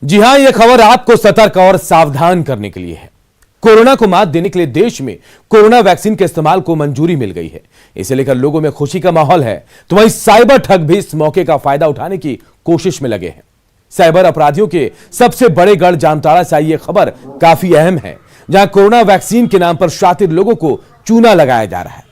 जी हां, यह खबर आपको सतर्क और सावधान करने के लिए है। कोरोना को मात देने के लिए देश में कोरोना वैक्सीन के इस्तेमाल को मंजूरी मिल गई है। इसे लेकर लोगों में खुशी का माहौल है, तो वहीं साइबर ठग भी इस मौके का फायदा उठाने की कोशिश में लगे हैं। साइबर अपराधियों के सबसे बड़े गढ़ जामताड़ा से आई यह खबर काफी अहम है, जहां कोरोना वैक्सीन के नाम पर शातिर लोगों को चूना लगाया जा रहा है।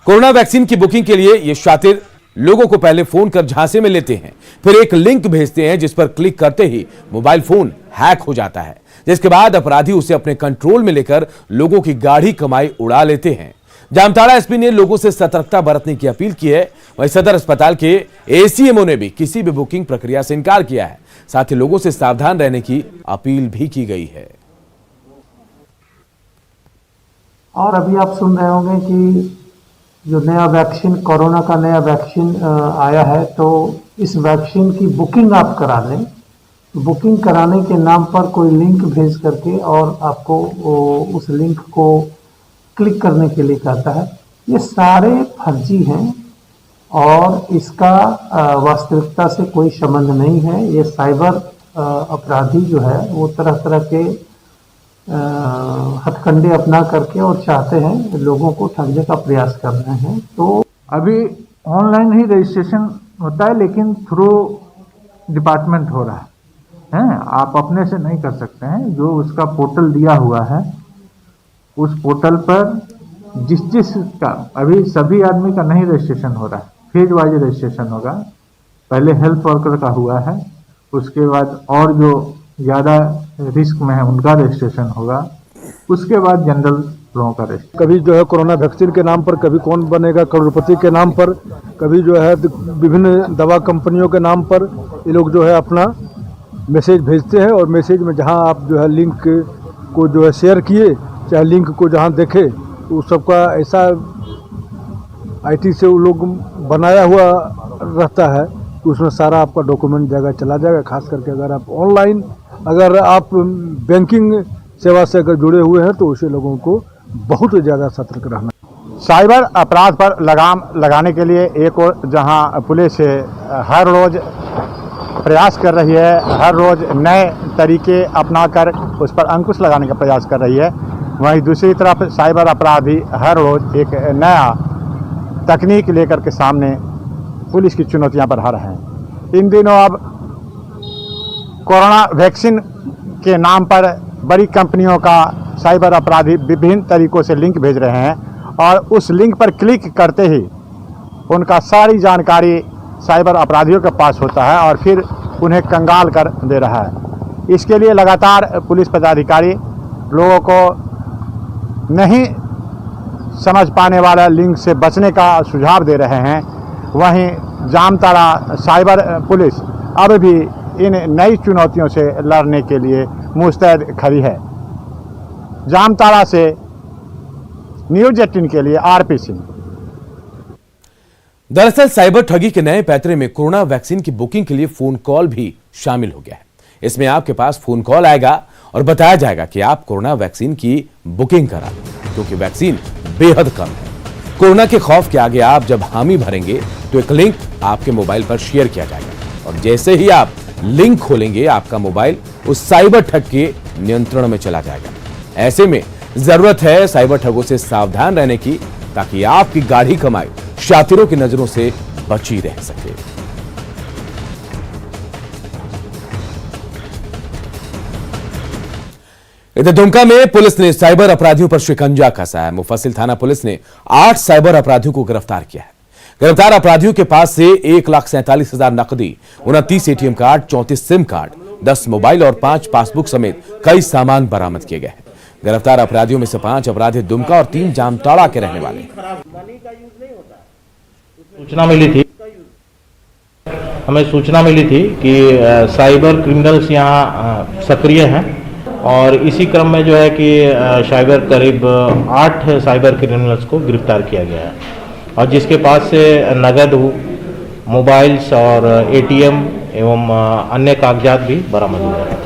कोरोना वैक्सीन की बुकिंग के लिए ये शातिर लोगों को पहले फोन कर झांसे में लेते हैं, फिर एक लिंक भेजते हैं जिस पर क्लिक करते ही मोबाइल फोन हैक हो जाता है, जिसके बाद अपराधी उसे अपने कंट्रोल में लेकर लोगों की गाढ़ी कमाई उड़ा लेते हैं। जामताड़ा एसपी ने लोगों से सतर्कता बरतने की अपील की है। वहीं सदर अस्पताल के एसीएमओ ने भी किसी भी बुकिंग प्रक्रिया से इनकार किया है। साथ ही लोगों से सावधान रहने की अपील भी की गई है। और अभी आप सुन रहे होंगे कि जो नया वैक्सीन, कोरोना का नया वैक्सीन आया है, तो इस वैक्सीन की बुकिंग आप करा लें। बुकिंग कराने के नाम पर कोई लिंक भेज करके और आपको उस लिंक को क्लिक करने के लिए कहता है। ये सारे फर्जी हैं और इसका वास्तविकता से कोई संबंध नहीं है। ये साइबर अपराधी जो है वो तरह तरह के हथकंडे अपना करके और चाहते हैं लोगों को ठगने का प्रयास कर रहे हैं। तो अभी ऑनलाइन ही रजिस्ट्रेशन होता है, लेकिन थ्रू डिपार्टमेंट हो रहा है। आप अपने से नहीं कर सकते हैं। जो उसका पोर्टल दिया हुआ है, उस पोर्टल पर जिस का अभी सभी आदमी का नहीं रजिस्ट्रेशन हो रहा है, फेज वाइज रजिस्ट्रेशन होगा। पहले हेल्थ वर्कर का हुआ है, उसके बाद और जो ज़्यादा रिस्क में है उनका रजिस्ट्रेशन होगा, उसके बाद जनरल लोगों का रजिस्ट्रेशन। कभी जो है कोरोना वैक्सीन के नाम पर, कभी कौन बनेगा करोड़पति के नाम पर, कभी जो है विभिन्न दवा कंपनियों के नाम पर ये लोग जो है अपना मैसेज भेजते हैं। और मैसेज में जहां आप जो है लिंक को जो है शेयर किए, चाहे लिंक को जहां देखे, तो सबका ऐसा आईटी से वो लोग बनाया हुआ रहता है कि उसमें सारा आपका डॉक्यूमेंट जगह चला जाएगा। खास करके अगर आप ऑनलाइन, अगर आप बैंकिंग सेवा से अगर जुड़े हुए हैं, तो उसे लोगों को बहुत ज़्यादा सतर्क रहना। साइबर अपराध पर लगाम लगाने के लिए एक और जहां पुलिस हर रोज़ प्रयास कर रही है, हर रोज़ नए तरीके अपनाकर उस पर अंकुश लगाने का प्रयास कर रही है, वहीं दूसरी तरफ साइबर अपराधी हर रोज़ एक नया तकनीक लेकर के सामने पुलिस की चुनौतियां बढ़ा रहे हैं। इन दिनों अब कोरोना वैक्सीन के नाम पर बड़ी कंपनियों का साइबर अपराधी विभिन्न तरीकों से लिंक भेज रहे हैं और उस लिंक पर क्लिक करते ही उनका सारी जानकारी साइबर अपराधियों के पास होता है और फिर उन्हें कंगाल कर दे रहा है। इसके लिए लगातार पुलिस पदाधिकारी लोगों को नहीं समझ पाने वाला लिंक से बचने का सुझाव दे रहे हैं। वहीं जामताड़ा साइबर पुलिस अब भी इन नई चुनौतियों से लड़ने के लिए मुस्तैद खड़ी है। जामताड़ा से न्यूज़ 18 के लिए आरपी सिंह। दरअसल साइबर ठगी के नए पैतरे में कोरोना वैक्सीन की बुकिंग के लिए फोन कॉल भी शामिल हो गया है। इसमें आपके पास फोन कॉल आएगा और बताया जाएगा कि आप कोरोना वैक्सीन की बुकिंग करा लें, क्योंकि वैक्सीन बेहद कम है। कोरोना के खौफ के आगे आप जब हामी भरेंगे तो एक लिंक आपके मोबाइल पर शेयर किया जाएगा और जैसे ही आप लिंक खोलेंगे, आपका मोबाइल उस साइबर ठग के नियंत्रण में चला जाएगा। ऐसे में जरूरत है साइबर ठगों से सावधान रहने की, ताकि आपकी गाढ़ी कमाई शातिरों की नजरों से बची रह सके। इधर दुमका में पुलिस ने साइबर अपराधियों पर शिकंजा कसा है। मुफस्सिल थाना पुलिस ने 8 साइबर अपराधियों को गिरफ्तार किया है। गिरफ्तार अपराधियों के पास से 1,47,000 नकदी, 29 ATM card, 34 SIM card, 10 mobile और 5 पासबुक समेत कई सामान बरामद किए गए हैं। गिरफ्तार अपराधियों में से 5 अपराधी दुमका और 3 जामताड़ा के रहने वाले हैं। हमें सूचना मिली थी कि साइबर क्रिमिनल्स यहाँ सक्रिय हैं और इसी क्रम में जो है कि साइबर करीब 8 साइबर क्रिमिनल्स को गिरफ्तार किया गया है और जिसके पास से नगद, मोबाइल्स और एटीएम एवं अन्य कागजात भी बरामद हुए हैं।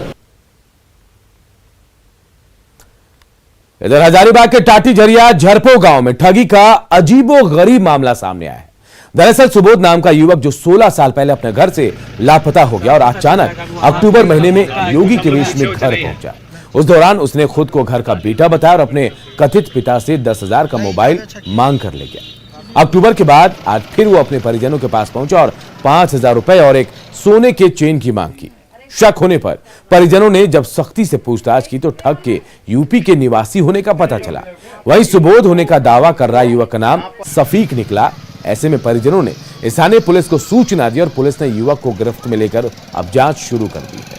इधर हजारीबाग के टाटी झरिया झरपो गांव में ठगी का अजीबो गरीब मामला सामने आया है। दरअसल सुबोध नाम का युवक जो 16 साल पहले अपने घर से लापता हो गया और अचानक अक्टूबर महीने में योगी के वेश में घर पहुंचा। उस दौरान उसने खुद को घर का बेटा बताया और अपने कथित पिता से 10,000 का मोबाइल मांग कर ले गया। अक्टूबर के बाद आज फिर वो अपने परिजनों के पास पहुंचा और 5,000 रुपए और एक सोने के चेन की मांग की। शक होने पर परिजनों ने जब सख्ती से पूछताछ की तो ठग के यूपी के निवासी होने का पता चला। वहीं सुबोध होने का दावा कर रहा युवक का नाम सफीक निकला। ऐसे में परिजनों ने स्थानीय पुलिस को सूचना दी और पुलिस ने युवक को गिरफ्त में लेकर अब जांच शुरू कर दी है।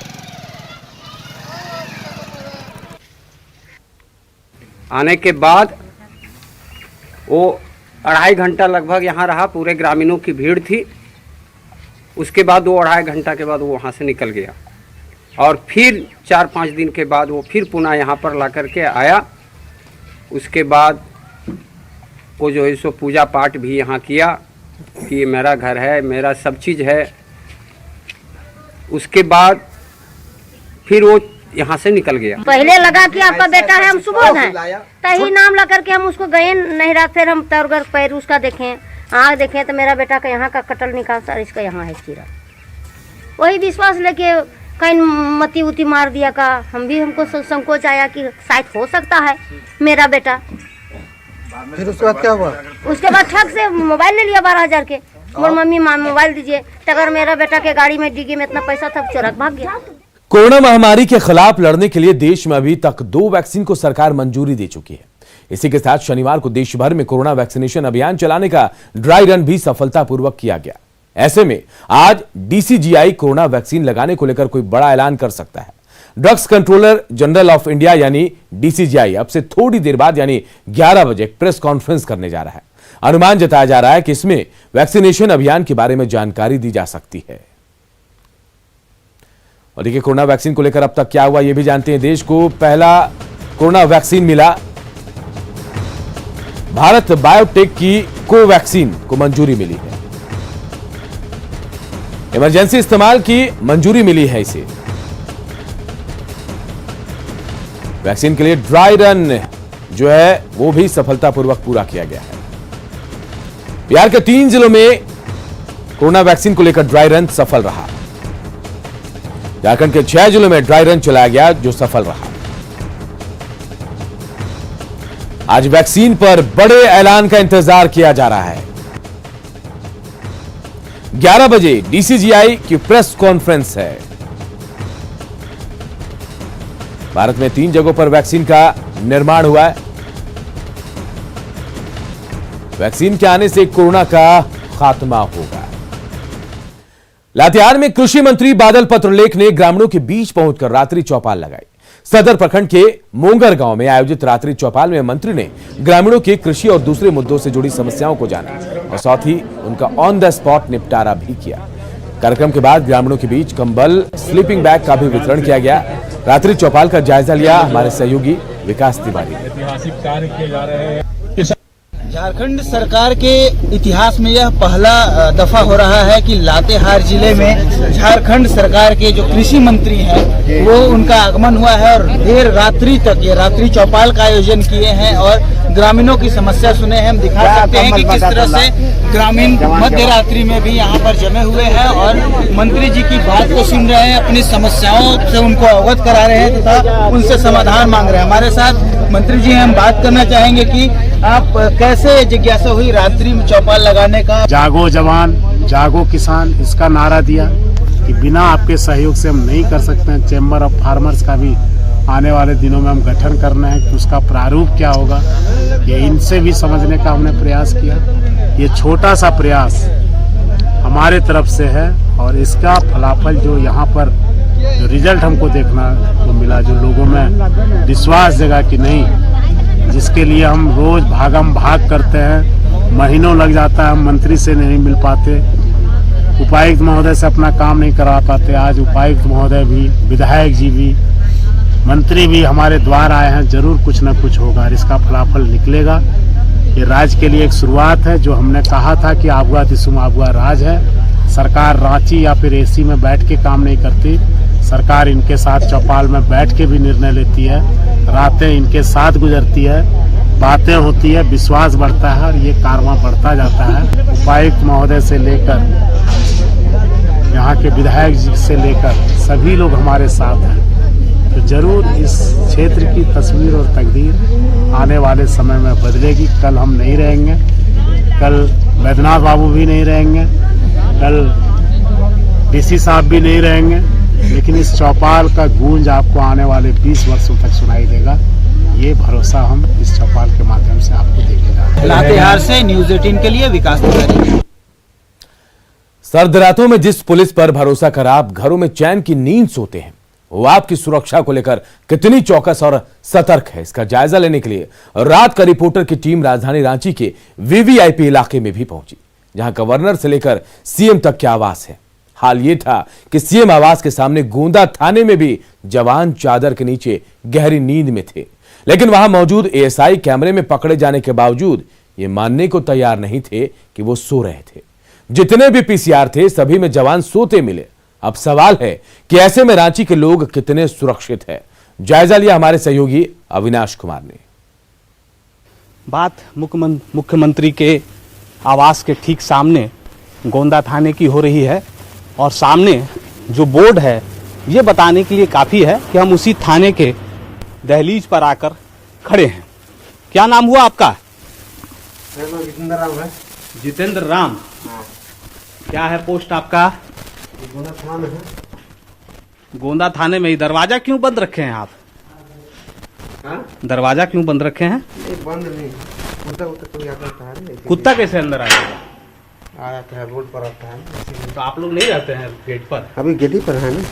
आने के बाद वो 2.5 घंटा लगभग यहाँ रहा, पूरे ग्रामीणों की भीड़ थी। उसके बाद वो 2.5 घंटा के बाद वो वहाँ से निकल गया और फिर 4-5 दिन के बाद वो फिर पुनः यहाँ पर ला करके आया। उसके बाद वो जो है सो पूजा पाठ भी यहाँ किया कि ये मेरा घर है, मेरा सब चीज़ है। उसके बाद फिर वो यहाँ से निकल गया। पहले लगा कि आपका बेटा है, हम सुबोध हैं, तही नाम ला करके हम उसको गए नहीं रहा। फिर हम तौरगर पैर उसका देखें, आँख देखें तो मेरा बेटा का यहाँ का कटल निकाल सर इसका यहाँ है चीरा। वही विश्वास लेके कहीं मती उती मार दिया का हमको संकोच आया कि शायद हो सकता है मेरा बेटा। फिर उसके बाद क्या हुआ? उसके बाद ठग से मोबाइल ले लिया 12,000 के। और मम्मी मोबाइल दीजिए, अगर मेरा बेटा के गाड़ी में डिग्गी में इतना पैसा था, चोरा भाग गया। कोरोना महामारी के खिलाफ लड़ने के लिए देश में अभी तक 2 वैक्सीन को सरकार मंजूरी दे चुकी है। इसी के साथ शनिवार को देश भर में कोरोना वैक्सीनेशन अभियान चलाने का ड्राई रन भी सफलतापूर्वक किया गया। ऐसे में आज डीसीजीआई कोरोना वैक्सीन लगाने को लेकर कोई बड़ा ऐलान कर सकता है। Drugs controller general of India यानी डीसीजीआई अब से थोड़ी देर बाद यानी 11 बजे प्रेस कॉन्फ्रेंस करने जा रहा है। अनुमान जताया जा रहा है कि इसमें वैक्सीनेशन अभियान के बारे में जानकारी दी जा सकती है। और देखिए कोरोना वैक्सीन को लेकर अब तक क्या हुआ ये भी जानते हैं। देश को पहला कोरोना वैक्सीन मिला। भारत बायोटेक की कोवैक्सीन को मंजूरी मिली है। इमरजेंसी इस्तेमाल की मंजूरी मिली है इसे। वैक्सीन के लिए ड्राई रन जो है वो भी सफलतापूर्वक पूरा किया गया है। बिहार के 3 जिलों में कोरोना वैक्सीन को लेकर ड्राई रन सफल रहा। झारखंड के 6 जिलों में ड्राई रन चलाया गया जो सफल रहा। आज वैक्सीन पर बड़े ऐलान का इंतजार किया जा रहा है। 11 बजे डीसीजीआई की प्रेस कॉन्फ्रेंस है। भारत में 3 जगहों पर वैक्सीन का निर्माण हुआ है। वैक्सीन के आने से कोरोना का खात्मा होगा। लातेहार में कृषि मंत्री बादल पत्रलेख ने ग्रामीणों के बीच पहुंचकर रात्रि चौपाल लगाई। सदर प्रखंड के मोंगर गांव में आयोजित रात्रि चौपाल में मंत्री ने ग्रामीणों के कृषि और दूसरे मुद्दों से जुड़ी समस्याओं को जाना और साथ ही उनका ऑन द स्पॉट निपटारा भी किया। कार्यक्रम के बाद ग्रामीणों के बीच कंबल, स्लीपिंग बैग का भी वितरण किया गया। रात्रि चौपाल का जायजा लिया हमारे सहयोगी विकास तिवारी ने। ऐतिहासिक कार्य किए जा रहे हैं। झारखंड सरकार के इतिहास में यह पहला दफा हो रहा है कि लातेहार जिले में झारखंड सरकार के जो कृषि मंत्री हैं वो उनका आगमन हुआ है और देर रात्रि तक ये रात्रि चौपाल का आयोजन किए हैं और ग्रामीणों की समस्या सुने हैं। हम दिखा सकते हैं कि किस तरह से ग्रामीण मध्य रात्रि में भी यहाँ पर जमे हुए हैं और मंत्री जी की बात को सुन रहे हैं, अपनी समस्याओं से उनको अवगत करा रहे हैं तथा उनसे समाधान मांग रहे हैं। हमारे साथ मंत्री जी हम बात करना चाहेंगे कि आप कैसे जिज्ञासा हुई रात्रि में चौपाल लगाने का? जागो जवान जागो किसान इसका नारा दिया कि बिना आपके सहयोग से हम नहीं कर सकते हैं। चैम्बर ऑफ फार्मर्स का भी आने वाले दिनों में हम गठन करना है कि उसका प्रारूप क्या होगा ये इनसे भी समझने का हमने प्रयास किया। ये छोटा सा प्रयास हमारे तरफ से है और इसका फलाफल जो यहाँ पर जो रिजल्ट हमको देखना को मिला, जो लोगों में विश्वास जगा कि नहीं, जिसके लिए हम रोज भागम भाग करते हैं, महीनों लग जाता है, हम मंत्री से नहीं मिल पाते, उपायुक्त महोदय से अपना काम नहीं करा पाते। आज उपायुक्त महोदय भी, विधायक जी भी, मंत्री भी हमारे द्वार आए हैं। जरूर कुछ न कुछ होगा, इसका फलाफल निकलेगा। ये राज्य के लिए एक शुरुआत है। जो हमने कहा था कि आबुआ दिसुम आबुआ राज है, सरकार रांची या फिर एसी में बैठ के काम नहीं करती, सरकार इनके साथ चौपाल में बैठ के भी निर्णय लेती है, रातें इनके साथ गुजरती है। बातें होती है, विश्वास बढ़ता है और ये कारवां बढ़ता जाता है। उपायुक्त महोदय से लेकर यहाँ के विधायक जी से लेकर सभी लोग हमारे साथ हैं, तो जरूर इस क्षेत्र की तस्वीर और तकदीर आने वाले समय में बदलेगी। कल हम नहीं रहेंगे, कल वैद्यनाथ बाबू भी नहीं रहेंगे, कल डीसी साहब भी नहीं रहेंगे, लेकिन इस चौपाल का गूंज आपको आने वाले 20 वर्षों तक सुनाई देगा। ये भरोसा हम इस चौपाल के माध्यम से आपको देंगे। लातेहार से न्यूज़ 18 के लिए विकास तिवारी। सर्द रातों में जिस पुलिस पर भरोसा कर आप घरों में चैन की नींद सोते हैं, वो आपकी सुरक्षा को लेकर कितनी चौकस और सतर्क है, इसका जायजा लेने के लिए रात का रिपोर्टर की टीम राजधानी रांची के वीवीआईपी इलाके में भी पहुंची, जहां गवर्नर से लेकर सीएम तक के आवास है। हाल ये था कि सीएम आवास के सामने गोंदा थाने में भी जवान चादर के नीचे गहरी नींद में थे, लेकिन वहां मौजूद एएसआई कैमरे में पकड़े जाने के बावजूद ये मानने को तैयार नहीं थे कि वो सो रहे थे। जितने भी पीसीआर थे सभी में जवान सोते मिले। अब सवाल है कि ऐसे में रांची के लोग कितने सुरक्षित हैं। जायजा लिया हमारे सहयोगी अविनाश कुमार ने। बात मुख्यमंत्री के आवास के ठीक सामने गोंदा थाने की हो रही है और सामने जो बोर्ड है ये बताने के लिए काफी है कि हम उसी थाने के दहलीज पर आकर खड़े हैं। क्या नाम हुआ आपका? जितेंद्र राम है। जितेंद्र राम, क्या है पोस्ट आपका? गोंदा थाना में है। गोंदा थाने में ही। दरवाजा क्यों बंद रखे हैं आप? हाँ? दरवाजा क्यों बंद रखे हैं? नहीं, बंद नहीं, कुत्ता कोई आता है। कुत्ता कैसे अंदर आएगा? आ जाता है, रोड पर आता है। तो आप लोग नहीं रहते हैं गेट पर? अभी गेट ही पर है ना,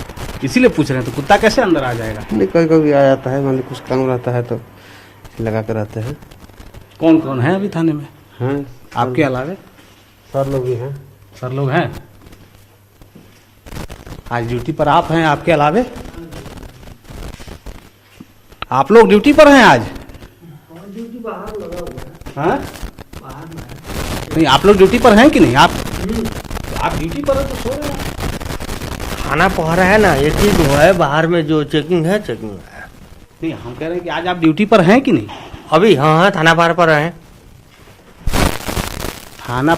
इसीलिए पूछ रहे हैं। तो कुत्ता कैसे अंदर आ जाएगा? नहीं, कभी कभी आ जाता है, मान ली कुछ काम रहता है तो लगा कर रहते हैं। कौन कौन है अभी थाने में? हाँ, आपके अलावे? सर लोग भी हैं। सर लोग हैं। आज ड्यूटी पर आप हैं, आपके अलावे? आप लोग ड्यूटी पर हैं आज? ड्यूटी बाहर लगा हुआ है। हाँ? नहीं, आप लोग ड्यूटी पर हैं कि नहीं? आप ड्यूटी पर हैं तो सो रहे हैं। खाना पहरा है ना, ये चीज है। बाहर में जो चेकिंग है, चेकिंग है। नहीं, हम कह रहे हैं कि आज आप ड्यूटी पर हैं कि नहीं? अभी हाँ, थाना बाहर पर हैं। थाना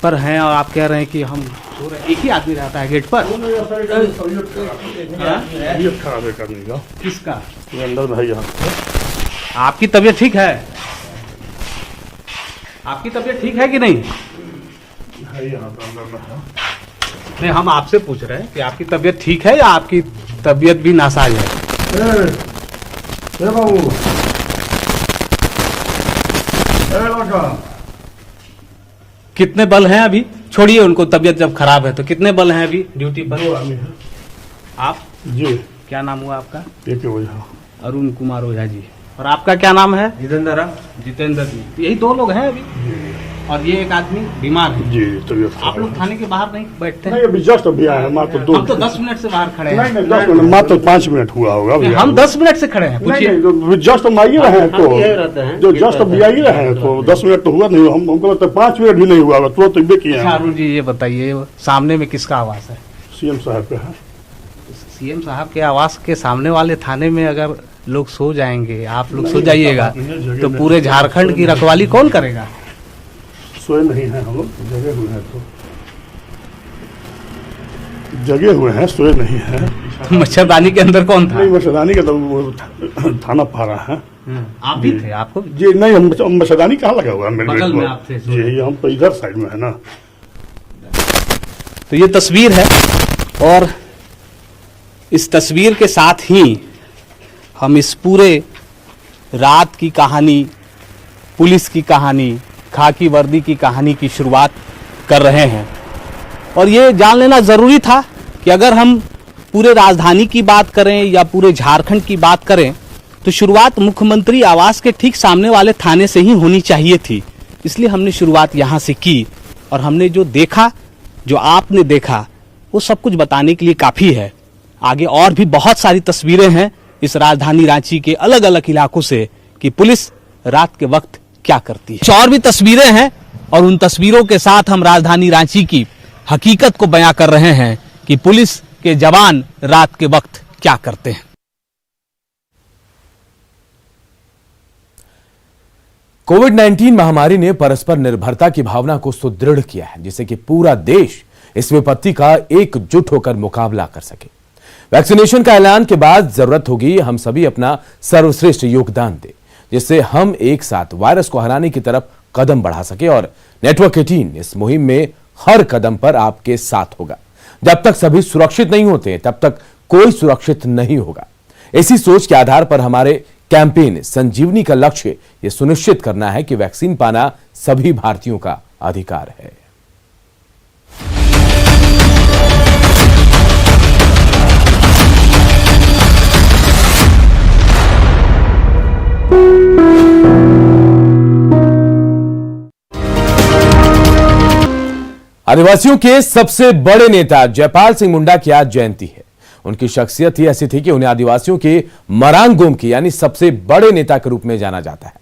पर हैं और आप कह रहे हैं कि हम सो रहे हैं। एक ही आदमी रहता है गेट पर? खराब है करने का। किसका? अंदर में है यहाँ। आपकी तबीयत ठीक है? आपकी तबीयत ठीक है कि नहीं? है यहाँ पर अंदर में है। नहीं, हम आपसे पूछ रहे हैं कि आपकी तबीयत ठीक है या आपकी तबीयत भी नासाज है? बाबू, कितने बल हैं अभी? छोड़िए उनको, तबीयत जब खराब है तो कितने बल हैं अभी ड्यूटी पर? 2 आदमी हैं। आप जी, क्या नाम हुआ आपका? एक ओझा। अरुण कुमार ओझा जी। और आपका क्या नाम है? जितेंद्र राम। जितेंद्र जी। यही 2 लोग हैं अभी? और ये एक आदमी बीमार है। जी, तबीयत आप लोग थाने के बाहर नहीं बैठते? नहीं, अभी जस्ट अभी आए हैं, मात्र 2। हम तो 10 मिनट से बाहर खड़े हैं। नहीं, 10 मिनट, मात्र 5 मिनट हुआ होगा। हम 10 मिनट से खड़े हैं। पूछिए। जस्ट हम आ ही रहे हैं, तो जो जस्ट अभी आ ही रहे हैं, तो 10 मिनट तो हुआ नहीं। हमको लगता है 5 मिनट भी नहीं हुआ, तुरंत तक किए हैं। अरुण जी, ये बताइए सामने में किसका आवास है? सीएम साहब का है। सीएम साहब के आवास के सामने वाले थाने में अगर लोग सो जाएंगे, आप लोग सो जाइएगा, तो पूरे झारखंड की रखवाली कौन करेगा? सोए नहीं है हम लोग, जगे हुए हैं। तो जगे हुए हैं, सोए नहीं है। तो मच्छरदानी के अंदर कौन था? नहीं, मच्छरदानी का तो वो थाना पहरा है। आप भी थे? आपको? जी नहीं, हम मच्छरदानी कहाँ लगा हुआ है मेरे बगल गेट में पर? आप थे? जी, हम तो इधर साइड में है ना। तो ये तस्वीर है और इस तस्वीर के साथ ही हम इस पूरे रात की कहानी, पुलिस की कहानी, खाकी वर्दी की कहानी की शुरुआत कर रहे हैं। और ये जान लेना ज़रूरी था कि अगर हम पूरे राजधानी की बात करें या पूरे झारखंड की बात करें तो शुरुआत मुख्यमंत्री आवास के ठीक सामने वाले थाने से ही होनी चाहिए थी। इसलिए हमने शुरुआत यहाँ से की और हमने जो देखा, जो आपने देखा, वो सब कुछ बताने के लिए काफ़ी है। आगे और भी बहुत सारी तस्वीरें हैं इस राजधानी रांची के अलग अलग इलाकों से कि पुलिस रात के वक्त क्या करती है। और भी तस्वीरें हैं और उन तस्वीरों के साथ हम राजधानी रांची की हकीकत को बयां कर रहे हैं कि पुलिस के जवान रात के वक्त क्या करते हैं। कोविड-19 महामारी ने परस्पर निर्भरता की भावना को सुदृढ़ किया है, जिससे कि पूरा देश इस विपत्ति का एकजुट होकर मुकाबला कर सके। वैक्सीनेशन का ऐलान के बाद जरूरत होगी हम सभी अपना सर्वश्रेष्ठ योगदान दें, जिससे हम एक साथ वायरस को हराने की तरफ कदम बढ़ा सके। और नेटवर्क 18 इस मुहिम में हर कदम पर आपके साथ होगा। जब तक सभी सुरक्षित नहीं होते तब तक कोई सुरक्षित नहीं होगा। इसी सोच के आधार पर हमारे कैंपेन संजीवनी का लक्ष्य यह सुनिश्चित करना है कि वैक्सीन पाना सभी भारतीयों का अधिकार है। आदिवासियों के सबसे बड़े नेता जयपाल सिंह मुंडा की आज जयंती है। उनकी शख्सियत ही ऐसी थी कि उन्हें आदिवासियों के मरांग गोमकी यानी सबसे बड़े नेता के रूप में जाना जाता है।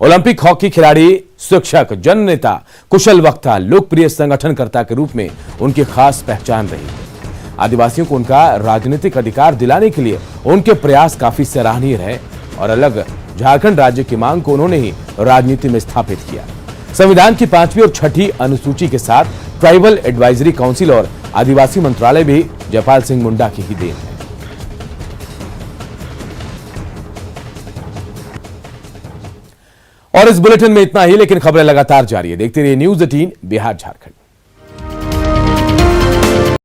ओलंपिक हॉकी खिलाड़ी, शिक्षक, जननेता, कुशल वक्ता, लोकप्रिय संगठनकर्ता के रूप में उनकी खास पहचान रही है। आदिवासियों को उनका राजनीतिक अधिकार दिलाने के लिए उनके प्रयास काफी सराहनीय रहे और अलग झारखंड राज्य की मांग को उन्होंने ही राजनीति में स्थापित किया। संविधान की 5वीं और 6ठी अनुसूची के साथ ट्राइबल एडवाइजरी काउंसिल और आदिवासी मंत्रालय भी जयपाल सिंह मुंडा की ही देन है। और इस बुलेटिन में इतना ही, लेकिन खबरें लगातार जारी है। देखते रहिए न्यूज़ 18 बिहार झारखंड।